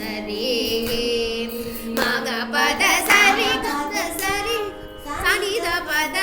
సరి మగ పద సరి గద సరి సని ద పద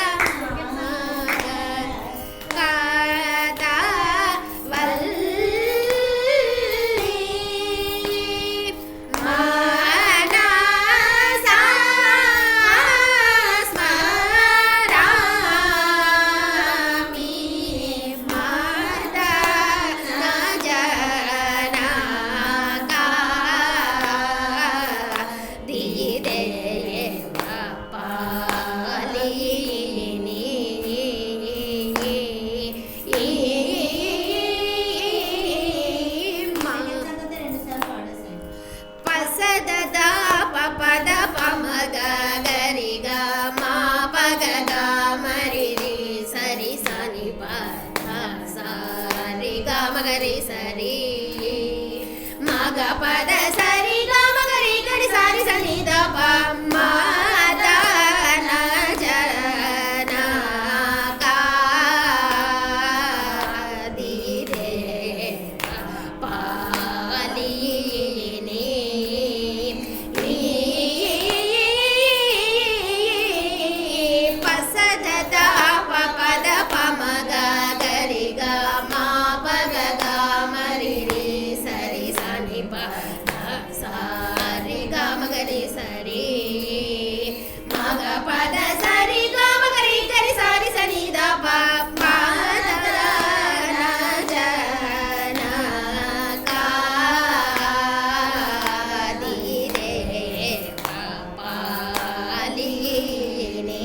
మగరి సరి మగ పద సరి గ మగరి గడి సరి సని ద ప మ ద న జ న క ది రే ప లి ని ప స ద ద ప ప ద ప మ గ గరి గ మ సరి గ మగరి సరి మగ పద సరి గ మగరి గరి సరి సని ద ప మ ద న జ న క ది రే ప లి ని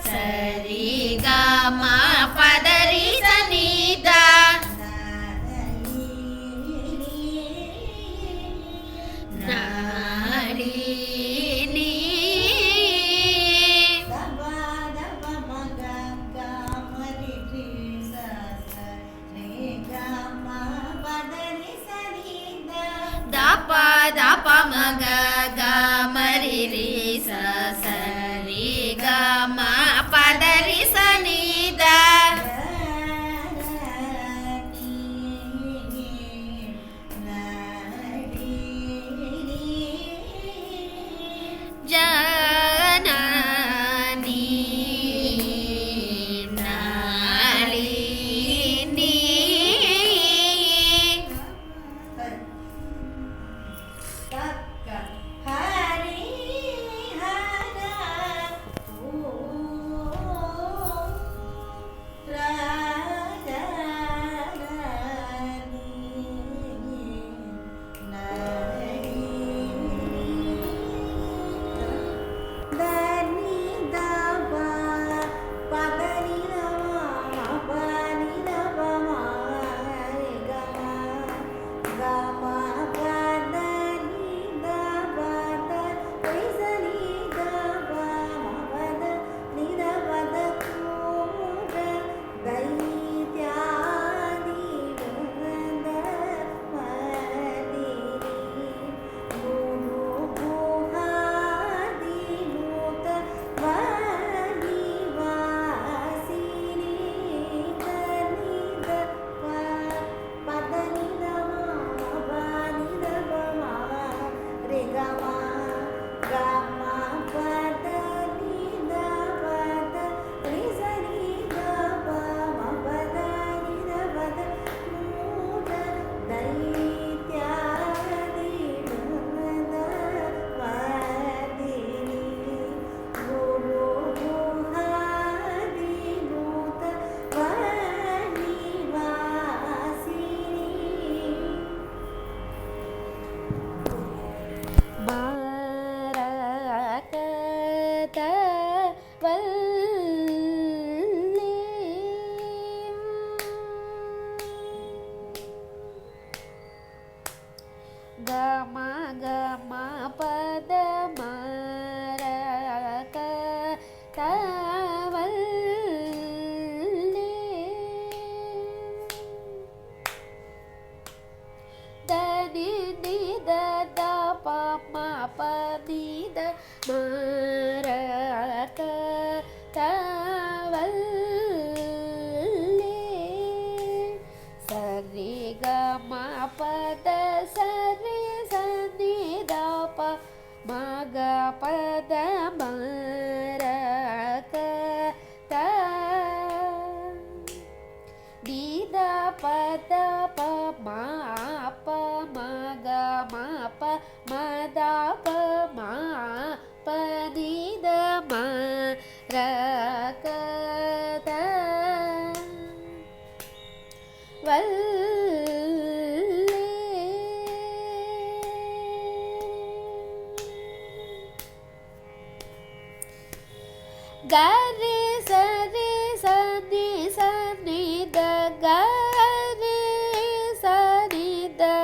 సరి గ ma pa da ri sa ni da da pa ma ga ga ma ri ri sa sa ri ga ma pa da ri sa ni da ga re sa ni sa ni da ga re sa ni da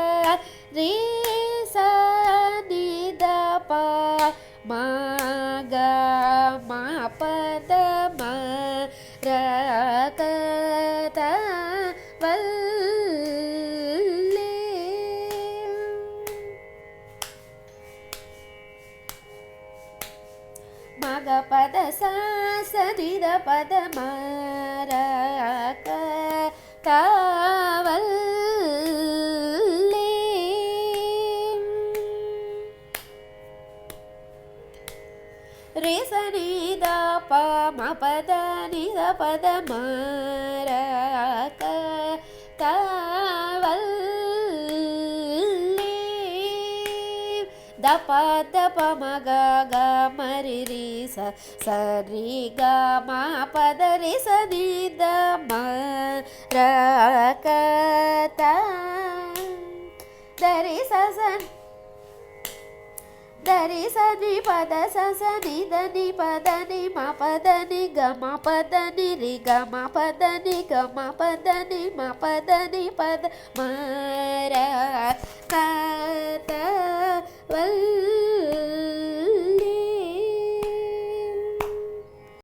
re sa ni da pa ma ga ma pa da ma ra ka ta val maga pada sa sa di da pada ma ra ka ta val re sa ni da pa ma pada ni da pada ma ra ka ta val da pa ma ga ga ma ri ri sa sa ri ga ma pa da ri sa ni da ma ra ka ta da ri sa sa ಸರಿ ಸನಿ ಪದ ಸ ನಿ the ನಿ ಪದ ನಿ ಮ ಪದ ನಿ ಗ ಮ ಪದ ನಿ ರಿ ಗ ಮ ಪದ ನಿ ಗ ಮ ಪದ ನಿ ಮ ಪದ ನಿ ಪದ ಮ ರ ಕ ತ ವಲ್